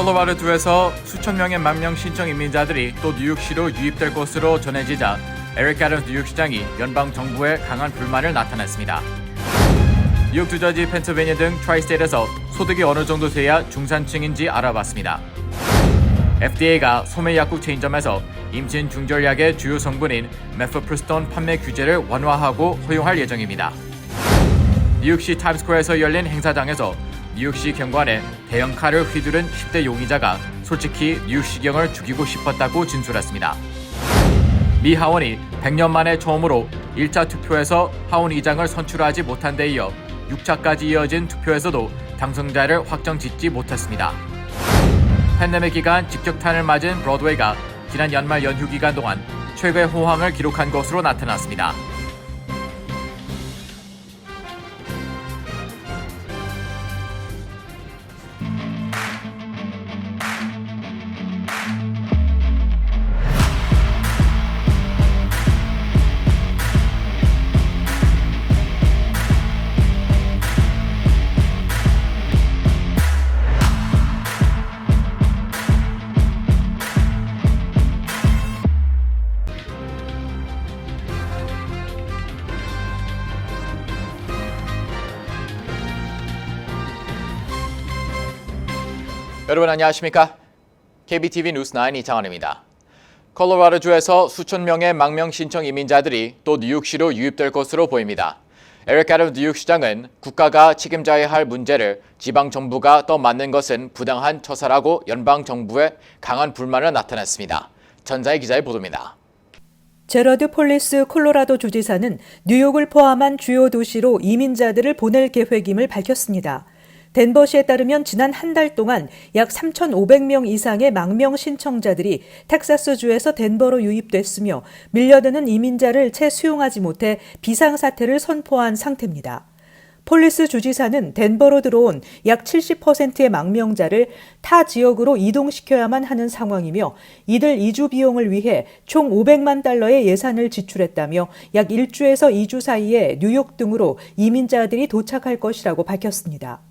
콜로라도주에서 수천 명의 망명 신청 이민자들이 또 뉴욕시로 유입될 것으로 전해지자 에릭 애덤스 뉴욕시장이 연방 정부에 강한 불만을 나타냈습니다. 뉴욕 주저지 펜실베니아 등 트라이스테이트에서 소득이 어느 정도 돼야 중산층인지 알아봤습니다. FDA가 소매 약국 체인점에서 임신 중절약의 주요 성분인 메프로스톤 판매 규제를 완화하고 허용할 예정입니다. 뉴욕시 타임스퀘어에서 열린 행사장에서 뉴욕시 경관에 대형 칼을 휘두른 10대 용의자가 솔직히 뉴욕시경을 죽이고 싶었다고 진술했습니다. 미 하원이 100년 만에 처음으로 1차 투표에서 하원 의장을 선출하지 못한 데 이어 6차까지 이어진 투표에서도 당선자를 확정짓지 못했습니다. 팬데믹 기간 직격탄을 맞은 브로드웨이가 지난 연말 연휴 기간 동안 최고의 호황을 기록한 것으로 나타났습니다. 여러분 안녕하십니까? KBTV 뉴스9 이창환입니다. 콜로라도주에서 수천 명의 망명 신청 이민자들이 또 뉴욕시로 유입될 것으로 보입니다. 에릭 애덤스 뉴욕시장은 국가가 책임져야 할 문제를 지방정부가 떠맡는 것은 부당한 처사라고 연방정부에 강한 불만을 나타냈습니다. 전자의 기자의 보도입니다. 제러드 폴리스 콜로라도 주지사는 뉴욕을 포함한 주요 도시로 이민자들을 보낼 계획임을 밝혔습니다. 덴버시에 따르면 지난 한 달 동안 약 3,500명 이상의 망명 신청자들이 텍사스주에서 덴버로 유입됐으며 밀려드는 이민자를 채 수용하지 못해 비상사태를 선포한 상태입니다. 폴리스 주지사는 덴버로 들어온 약 70%의 망명자를 타 지역으로 이동시켜야만 하는 상황이며 이들 이주 비용을 위해 총 500만 달러의 예산을 지출했다며 약 1주에서 2주 사이에 뉴욕 등으로 이민자들이 도착할 것이라고 밝혔습니다.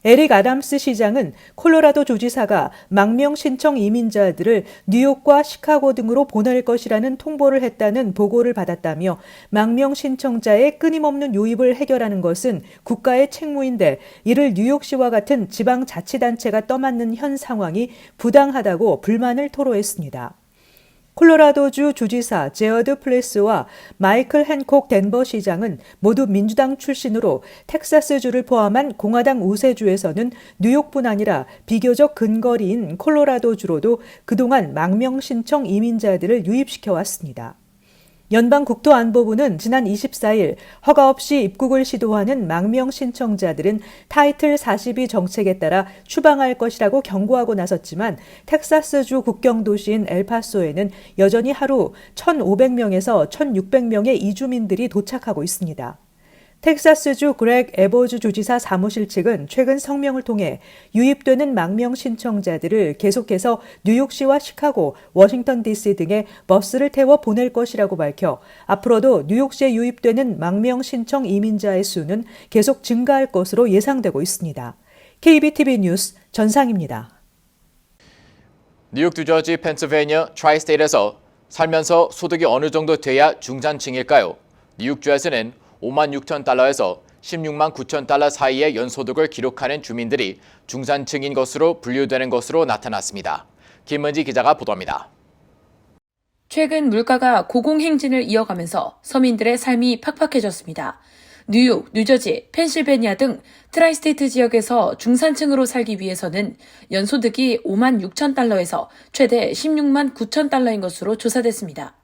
에릭 애덤스 시장은 콜로라도 주지사가 망명 신청 이민자들을 뉴욕과 시카고 등으로 보낼 것이라는 통보를 했다는 보고를 받았다며 망명 신청자의 끊임없는 유입을 해결하는 것은 국가의 책무인데 이를 뉴욕시와 같은 지방자치단체가 떠맡는 현 상황이 부당하다고 불만을 토로했습니다. 콜로라도주 주지사 제어드 플레스와 마이클 핸콕 덴버 시장은 모두 민주당 출신으로 텍사스주를 포함한 공화당 우세주에서는 뉴욕뿐 아니라 비교적 근거리인 콜로라도주로도 그동안 망명 신청 이민자들을 유입시켜 왔습니다. 연방국토안보부는 지난 24일 허가 없이 입국을 시도하는 망명 신청자들은 타이틀 42 정책에 따라 추방할 것이라고 경고하고 나섰지만 텍사스주 국경 도시인 엘파소에는 여전히 하루 1,500명에서 1,600명의 이주민들이 도착하고 있습니다. 텍사스주 그렉 에버즈 주지사 사무실 측은 최근 성명을 통해 유입되는 망명 신청자들을 계속해서 뉴욕시와 시카고, 워싱턴 DC 등에 버스를 태워 보낼 것이라고 밝혀 앞으로도 뉴욕시에 유입되는 망명 신청 이민자의 수는 계속 증가할 것으로 예상되고 있습니다. KBTV 뉴스 전상입니다. 뉴욕 주저지 펜실베니아 트라이스테이트에서 살면서 소득이 어느 정도 돼야 중산층일까요? 뉴욕주에서는 5만 6천 달러에서 16만 9천 달러 사이의 연소득을 기록하는 주민들이 중산층인 것으로 분류되는 것으로 나타났습니다. 김은지 기자가 보도합니다. 최근 물가가 고공행진을 이어가면서 서민들의 삶이 팍팍해졌습니다. 뉴욕, 뉴저지, 펜실베니아 등 트라이스테이트 지역에서 중산층으로 살기 위해서는 연소득이 5만 6천 달러에서 최대 16만 9천 달러인 것으로 조사됐습니다.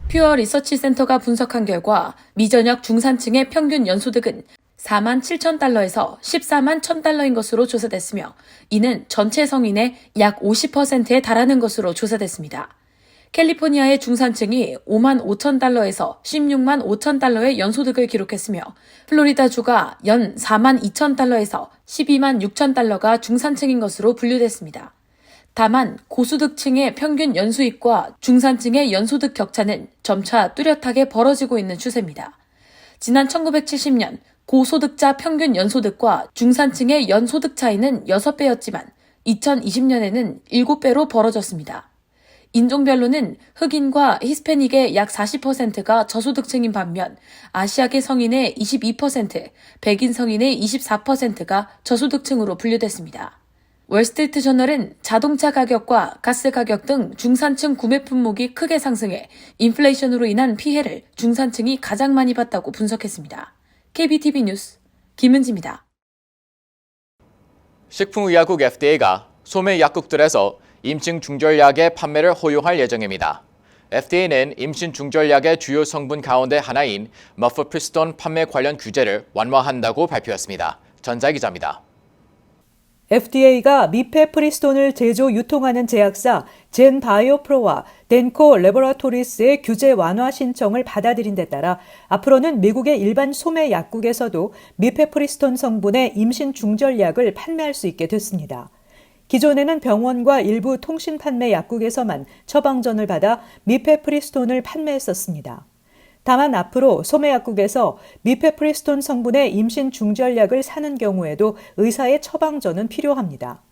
퓨어 리서치 센터가 분석한 결과 미전역 중산층의 평균 연소득은 4만 7천 달러에서 14만 1천 달러인 것으로 조사됐으며 이는 전체 성인의 약 50%에 달하는 것으로 조사됐습니다. 캘리포니아의 중산층이 5만 5천 달러에서 16만 5천 달러의 연소득을 기록했으며 플로리다주가 연 4만 2천 달러에서 12만 6천 달러가 중산층인 것으로 분류됐습니다. 다만 고소득층의 평균 연수입과 중산층의 연소득 격차는 점차 뚜렷하게 벌어지고 있는 추세입니다. 지난 1970년 고소득자 평균 연소득과 중산층의 연소득 차이는 6배였지만 2020년에는 7배로 벌어졌습니다. 인종별로는 흑인과 히스패닉의 약 40%가 저소득층인 반면 아시아계 성인의 22%, 백인 성인의 24%가 저소득층으로 분류됐습니다. 월스트리트 저널은 자동차 가격과 가스 가격 등 중산층 구매 품목이 크게 상승해 인플레이션으로 인한 피해를 중산층이 가장 많이 봤다고 분석했습니다. KBTV 뉴스 김은지입니다. 식품의약국 FDA가 소매 약국들에서 임신 중절약의 판매를 허용할 예정입니다. FDA는 임신 중절약의 주요 성분 가운데 하나인 머프프리스톤 판매 관련 규제를 완화한다고 발표했습니다. 전자 기자입니다. FDA가 미페프리스톤을 제조 유통하는 제약사 젠바이오프로와 덴코 레보라토리스의 규제 완화 신청을 받아들인 데 따라 앞으로는 미국의 일반 소매 약국에서도 미페프리스톤 성분의 임신 중절약을 판매할 수 있게 됐습니다. 기존에는 병원과 일부 통신 판매 약국에서만 처방전을 받아 미페프리스톤을 판매했었습니다. 다만 앞으로 소매 약국에서 미페프리스톤 성분의 임신 중절약을 사는 경우에도 의사의 처방전은 필요합니다.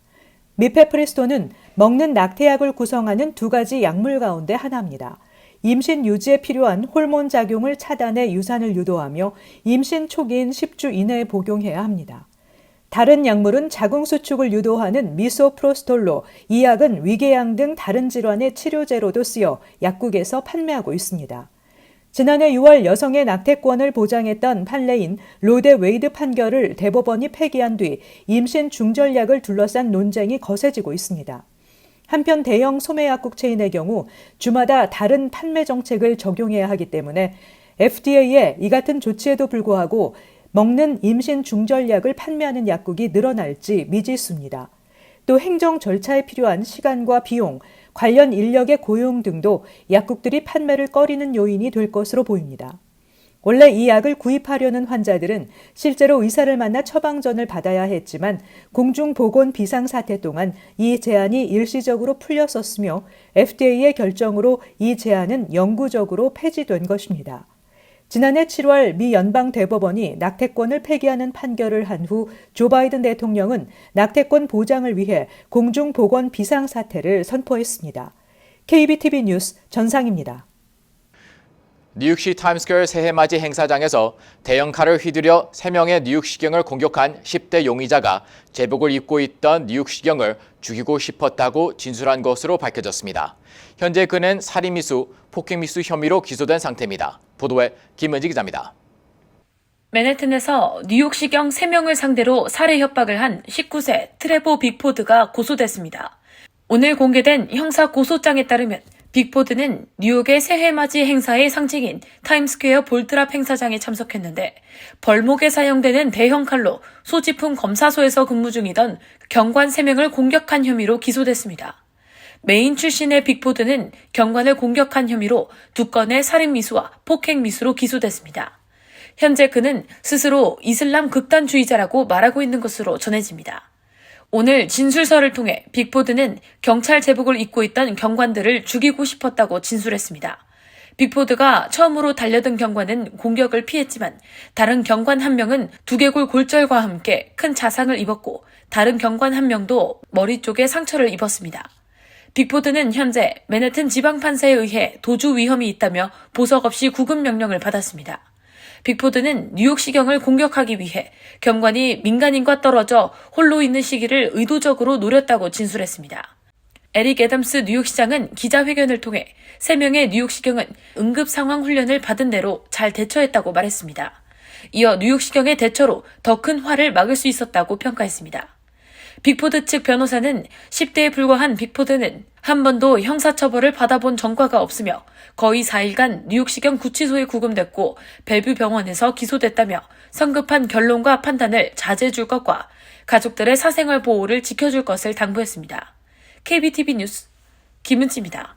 미페프리스톤은 먹는 낙태약을 구성하는 두 가지 약물 가운데 하나입니다. 임신 유지에 필요한 호르몬 작용을 차단해 유산을 유도하며 임신 초기인 10주 이내에 복용해야 합니다. 다른 약물은 자궁 수축을 유도하는 미소프로스톨로, 이 약은 위궤양 등 다른 질환의 치료제로도 쓰여 약국에서 판매하고 있습니다. 지난해 6월 여성의 낙태권을 보장했던 판례인 로데 웨이드 판결을 대법원이 폐기한 뒤 임신 중절약을 둘러싼 논쟁이 거세지고 있습니다. 한편 대형 소매약국 체인의 경우 주마다 다른 판매 정책을 적용해야 하기 때문에 FDA의 이 같은 조치에도 불구하고 먹는 임신 중절약을 판매하는 약국이 늘어날지 미지수입니다. 또 행정 절차에 필요한 시간과 비용, 관련 인력의 고용 등도 약국들이 판매를 꺼리는 요인이 될 것으로 보입니다. 원래 이 약을 구입하려는 환자들은 실제로 의사를 만나 처방전을 받아야 했지만 공중보건 비상사태 동안 이 제한이 일시적으로 풀렸었으며 FDA의 결정으로 이 제한은 영구적으로 폐지된 것입니다. 지난해 7월 미 연방 대법원이 낙태권을 폐기하는 판결을 한 후 조 바이든 대통령은 낙태권 보장을 위해 공중보건 비상사태를 선포했습니다. KBTV 뉴스 전상입니다. 뉴욕시 타임스퀘어 새해맞이 행사장에서 대형 칼을 휘두려 3명의 뉴욕시경을 공격한 10대 용의자가 제복을 입고 있던 뉴욕시경을 죽이고 싶었다고 진술한 것으로 밝혀졌습니다. 현재 그는 살인미수, 폭행미수 혐의로 기소된 상태입니다. 보도에 김은지 기자입니다. 맨해튼에서 뉴욕시경 3명을 상대로 살해 협박을 한 19세 트레보 빅포드가 고소됐습니다. 오늘 공개된 형사 고소장에 따르면 빅포드는 뉴욕의 새해맞이 행사의 상징인 타임스퀘어 볼트랍 행사장에 참석했는데 벌목에 사용되는 대형 칼로 소지품 검사소에서 근무 중이던 경관 3명을 공격한 혐의로 기소됐습니다. 메인 출신의 빅포드는 경관을 공격한 혐의로 2건의 살인미수와 폭행미수로 기소됐습니다. 현재 그는 스스로 이슬람 극단주의자라고 말하고 있는 것으로 전해집니다. 오늘 진술서를 통해 빅포드는 경찰 제복을 입고 있던 경관들을 죽이고 싶었다고 진술했습니다. 빅포드가 처음으로 달려든 경관은 공격을 피했지만 다른 경관 한 명은 두개골 골절과 함께 큰 자상을 입었고 다른 경관 한 명도 머리 쪽에 상처를 입었습니다. 빅포드는 현재 맨해튼 지방판사에 의해 도주 위험이 있다며 보석 없이 구금 명령을 받았습니다. 빅포드는 뉴욕시경을 공격하기 위해 경관이 민간인과 떨어져 홀로 있는 시기를 의도적으로 노렸다고 진술했습니다. 에릭 애덤스 뉴욕시장은 기자회견을 통해 3명의 뉴욕시경은 응급상황 훈련을 받은 대로 잘 대처했다고 말했습니다. 이어 뉴욕시경의 대처로 더 큰 화를 막을 수 있었다고 평가했습니다. 빅포드 측 변호사는 10대에 불과한 빅포드는 한 번도 형사처벌을 받아본 전과가 없으며 거의 4일간 뉴욕시경 구치소에 구금됐고 벨뷰 병원에서 기소됐다며 성급한 결론과 판단을 자제해 줄 것과 가족들의 사생활 보호를 지켜줄 것을 당부했습니다. KBTV 뉴스 김은지입니다.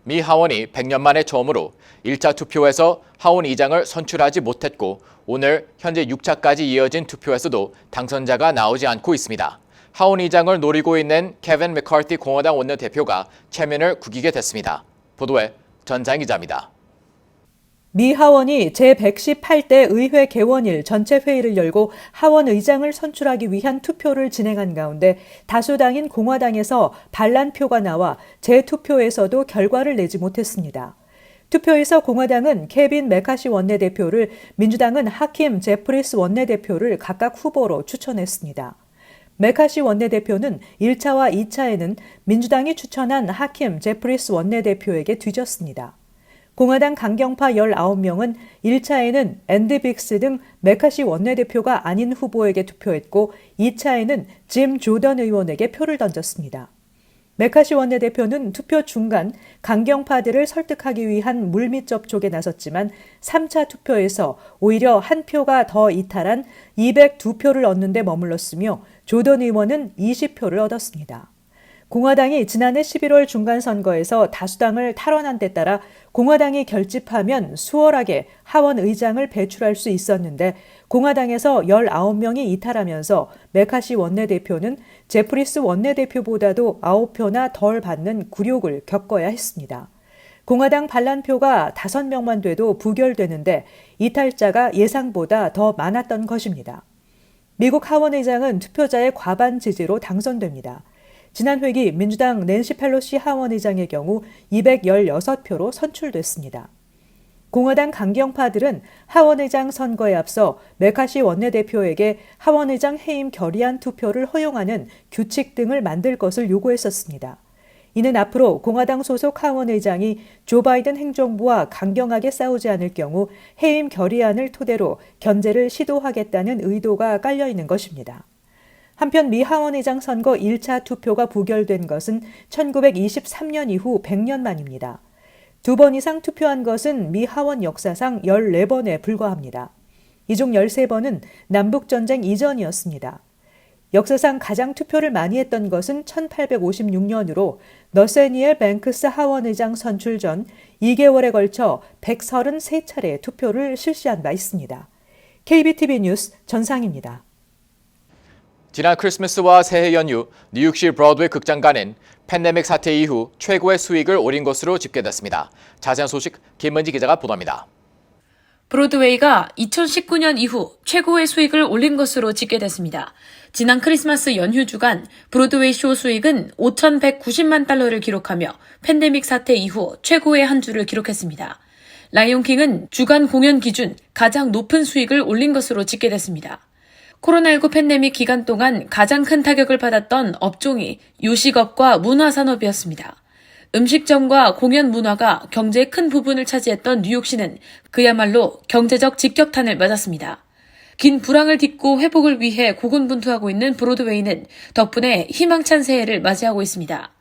미 하원이 100년 만에 처음으로 1차 투표에서 하원 의장을 선출하지 못했고 오늘 현재 6차까지 이어진 투표에서도 당선자가 나오지 않고 있습니다. 하원 의장을 노리고 있는 케빈 맥카티 공화당 원내대표가 체면을 구기게 됐습니다. 보도에 전장 기자입니다. 미 하원이 제118대 의회 개원일 전체 회의를 열고 하원 의장을 선출하기 위한 투표를 진행한 가운데 다수당인 공화당에서 반란표가 나와 재투표에서도 결과를 내지 못했습니다. 투표에서 공화당은 케빈 메카시 원내대표를, 민주당은 하킴 제프리스 원내대표를 각각 후보로 추천했습니다. 메카시 원내대표는 1차와 2차에는 민주당이 추천한 하킴 제프리스 원내대표에게 뒤졌습니다. 공화당 강경파 19명은 1차에는 앤디 빅스 등 메카시 원내대표가 아닌 후보에게 투표했고 2차에는 짐 조던 의원에게 표를 던졌습니다. 메카시 원내대표는 투표 중간 강경파들을 설득하기 위한 물밑 접촉에 나섰지만 3차 투표에서 오히려 한 표가 더 이탈한 202표를 얻는 데 머물렀으며 조던 의원은 20표를 얻었습니다. 공화당이 지난해 11월 중간선거에서 다수당을 탈환한 데 따라 공화당이 결집하면 수월하게 하원 의장을 배출할 수 있었는데 공화당에서 19명이 이탈하면서 메카시 원내대표는 제프리스 원내대표보다도 9표나 덜 받는 굴욕을 겪어야 했습니다. 공화당 반란표가 5명만 돼도 부결되는데 이탈자가 예상보다 더 많았던 것입니다. 미국 하원 의장은 투표자의 과반 지지로 당선됩니다. 지난 회기 민주당 낸시 펠로시 하원의장의 경우 216표로 선출됐습니다. 공화당 강경파들은 하원의장 선거에 앞서 메카시 원내대표에게 하원의장 해임 결의안 투표를 허용하는 규칙 등을 만들 것을 요구했었습니다. 이는 앞으로 공화당 소속 하원의장이 조 바이든 행정부와 강경하게 싸우지 않을 경우 해임 결의안을 토대로 견제를 시도하겠다는 의도가 깔려 있는 것입니다. 한편 미 하원의장 선거 1차 투표가 부결된 것은 1923년 이후 100년 만입니다. 2번 이상 투표한 것은 미 하원 역사상 14번에 불과합니다. 이 중 13번은 남북전쟁 이전이었습니다. 역사상 가장 투표를 많이 했던 것은 1856년으로 너세니엘 뱅크스 하원의장 선출 전 2개월에 걸쳐 133차례 투표를 실시한 바 있습니다. KBTV 뉴스 전상입니다. 지난 크리스마스와 새해 연휴 뉴욕시 브로드웨이 극장가는 팬데믹 사태 이후 최고의 수익을 올린 것으로 집계됐습니다. 자세한 소식 김은지 기자가 보도합니다. 브로드웨이가 2019년 이후 최고의 수익을 올린 것으로 집계됐습니다. 지난 크리스마스 연휴 주간 브로드웨이 쇼 수익은 5,190만 달러를 기록하며 팬데믹 사태 이후 최고의 한 주를 기록했습니다. 라이온킹은 주간 공연 기준 가장 높은 수익을 올린 것으로 집계됐습니다. 코로나19 팬데믹 기간 동안 가장 큰 타격을 받았던 업종이 요식업과 문화산업이었습니다. 음식점과 공연 문화가 경제의 큰 부분을 차지했던 뉴욕시는 그야말로 경제적 직격탄을 맞았습니다. 긴 불황을 딛고 회복을 위해 고군분투하고 있는 브로드웨이는 덕분에 희망찬 새해를 맞이하고 있습니다.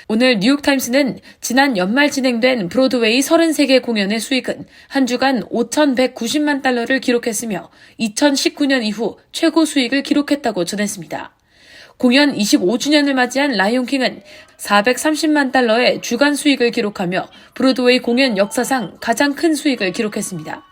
오늘 뉴욕타임스는 지난 연말 진행된 브로드웨이 33개 공연의 수익은 한 주간 5,190만 달러를 기록했으며 2019년 이후 최고 수익을 기록했다고 전했습니다. 공연 25주년을 맞이한 라이온킹은 430만 달러의 주간 수익을 기록하며 브로드웨이 공연 역사상 가장 큰 수익을 기록했습니다.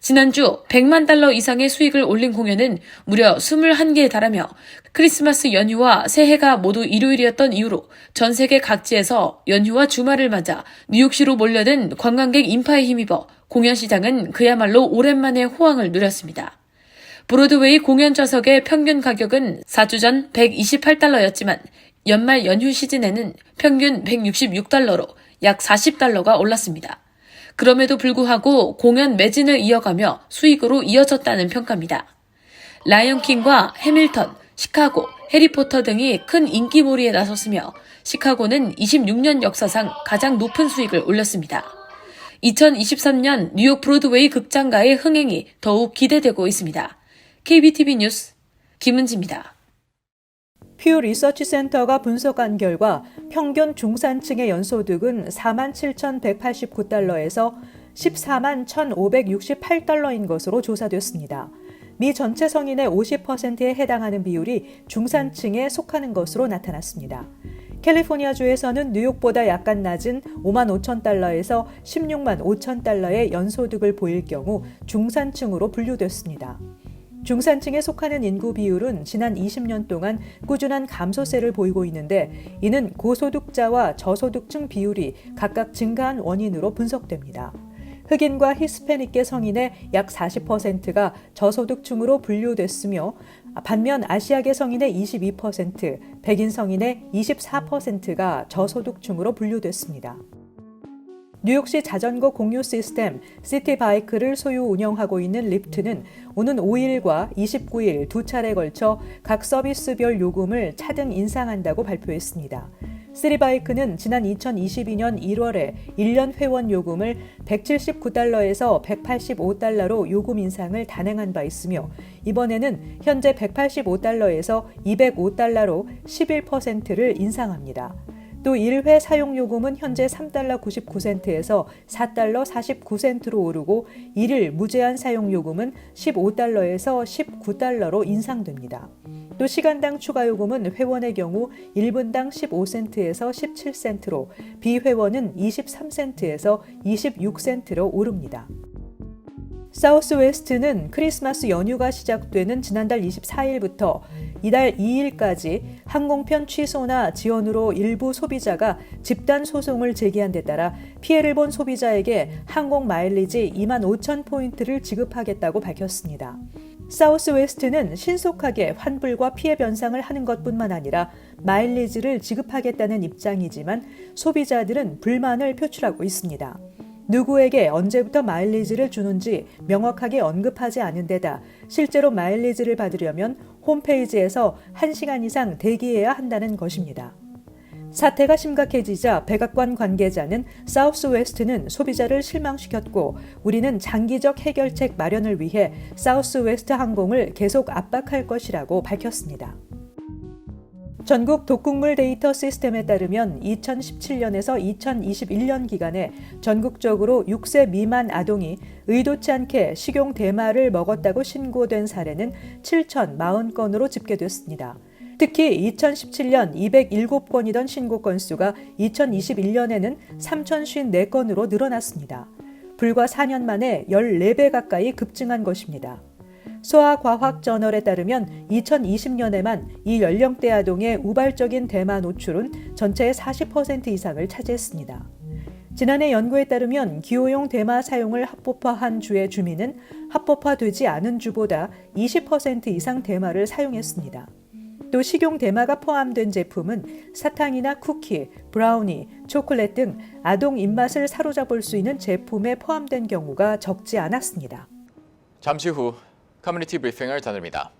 지난주 100만 달러 이상의 수익을 올린 공연은 무려 21개에 달하며 크리스마스 연휴와 새해가 모두 일요일이었던 이유로 전 세계 각지에서 연휴와 주말을 맞아 뉴욕시로 몰려든 관광객 인파에 힘입어 공연 시장은 그야말로 오랜만에 호황을 누렸습니다. 브로드웨이 공연 좌석의 평균 가격은 4주 전 128달러였지만 연말 연휴 시즌에는 평균 166달러로 약 40달러가 올랐습니다. 그럼에도 불구하고 공연 매진을 이어가며 수익으로 이어졌다는 평가입니다. 라이언킹과 해밀턴, 시카고, 해리포터 등이 큰 인기몰이에 나섰으며 시카고는 26년 역사상 가장 높은 수익을 올렸습니다. 2023년 뉴욕 브로드웨이 극장가의 흥행이 더욱 기대되고 있습니다. KBTV 뉴스 김은지입니다. 퓨 리서치 센터가 분석한 결과 평균 중산층의 연소득은 47,189달러에서 14만 1,568달러인 것으로 조사됐습니다. 미 전체 성인의 50%에 해당하는 비율이 중산층에 속하는 것으로 나타났습니다. 캘리포니아주에서는 뉴욕보다 약간 낮은 5만 5천 달러에서 16만 5천 달러의 연소득을 보일 경우 중산층으로 분류됐습니다. 중산층에 속하는 인구 비율은 지난 20년 동안 꾸준한 감소세를 보이고 있는데 이는 고소득자와 저소득층 비율이 각각 증가한 원인으로 분석됩니다. 흑인과 히스패닉계 성인의 약 40%가 저소득층으로 분류됐으며 반면 아시아계 성인의 22%, 백인 성인의 24%가 저소득층으로 분류됐습니다. 뉴욕시 자전거 공유 시스템 시티바이크를 소유 운영하고 있는 립트는 오는 5일과 29일 두 차례 걸쳐 각 서비스별 요금을 차등 인상한다고 발표했습니다. 시티바이크는 지난 2022년 1월에 1년 회원 요금을 179달러에서 185달러로 요금 인상을 단행한 바 있으며 이번에는 현재 185달러에서 205달러로 11%를 인상합니다. 또 1회 사용요금은 현재 3달러 99센트에서 4달러 49센트로 오르고 1일 무제한 사용요금은 15달러에서 19달러로 인상됩니다. 또 시간당 추가요금은 회원의 경우 1분당 15센트에서 17센트로 비회원은 23센트에서 26센트로 오릅니다. 사우스웨스트는 크리스마스 연휴가 시작되는 지난달 24일부터 이달 2일까지 항공편 취소나 지연으로 일부 소비자가 집단 소송을 제기한 데 따라 피해를 본 소비자에게 항공 마일리지 25,000포인트를 지급하겠다고 밝혔습니다. 사우스웨스트는 신속하게 환불과 피해 변상을 하는 것뿐만 아니라 마일리지를 지급하겠다는 입장이지만 소비자들은 불만을 표출하고 있습니다. 누구에게 언제부터 마일리지를 주는지 명확하게 언급하지 않은 데다 실제로 마일리지를 받으려면 홈페이지에서 1시간 이상 대기해야 한다는 것입니다. 사태가 심각해지자 백악관 관계자는 사우스웨스트는 소비자를 실망시켰고 우리는 장기적 해결책 마련을 위해 사우스웨스트 항공을 계속 압박할 것이라고 밝혔습니다. 전국 독극물 데이터 시스템에 따르면 2017년에서 2021년 기간에 전국적으로 6세 미만 아동이 의도치 않게 식용 대마를 먹었다고 신고된 사례는 7,040건으로 집계됐습니다. 특히 2017년 207건이던 신고 건수가 2021년에는 3,054건으로 늘어났습니다. 불과 4년 만에 14배 가까이 급증한 것입니다. 소아과학저널에 따르면 2020년에만 이 연령대 아동의 우발적인 대마 노출은 전체의 40% 이상을 차지했습니다. 지난해 연구에 따르면 기호용 대마 사용을 합법화한 주의 주민은 합법화되지 않은 주보다 20% 이상 대마를 사용했습니다. 또 식용 대마가 포함된 제품은 사탕이나 쿠키, 브라우니, 초콜릿 등 아동 입맛을 사로잡을 수 있는 제품에 포함된 경우가 적지 않았습니다. 잠시 후 커뮤니티 브리핑을 전합니다.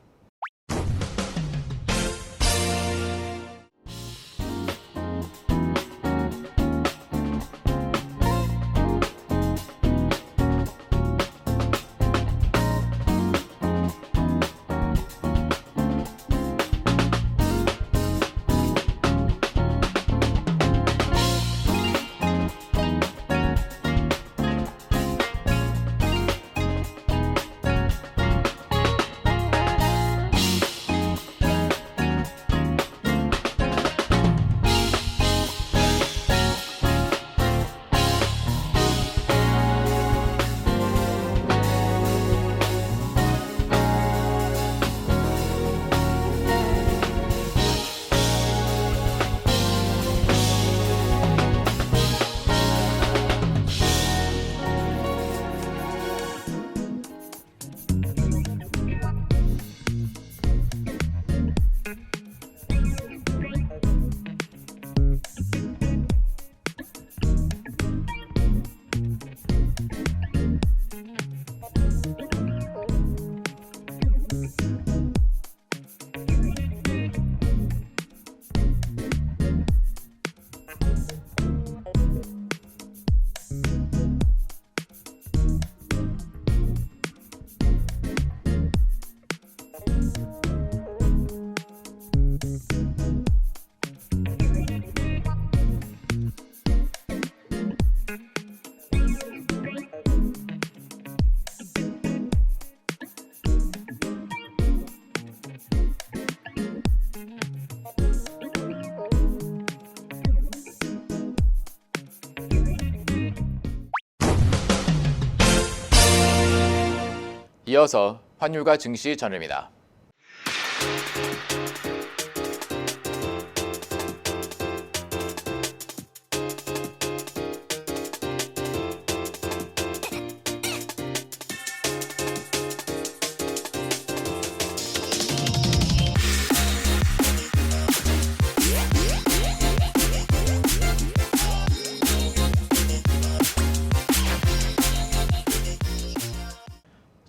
이어서 환율과 증시 전입니다.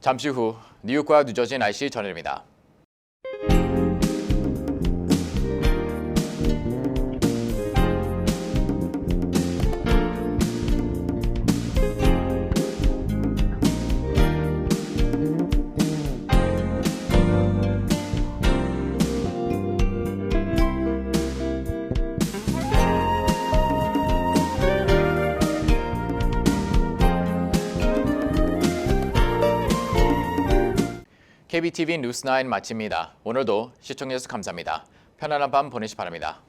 잠시 후 뉴욕과 뉴저지 날씨 전해드립니다. KBTV 뉴스9 마칩니다. 오늘도 시청해주셔서 감사합니다. 편안한 밤 보내시 바랍니다.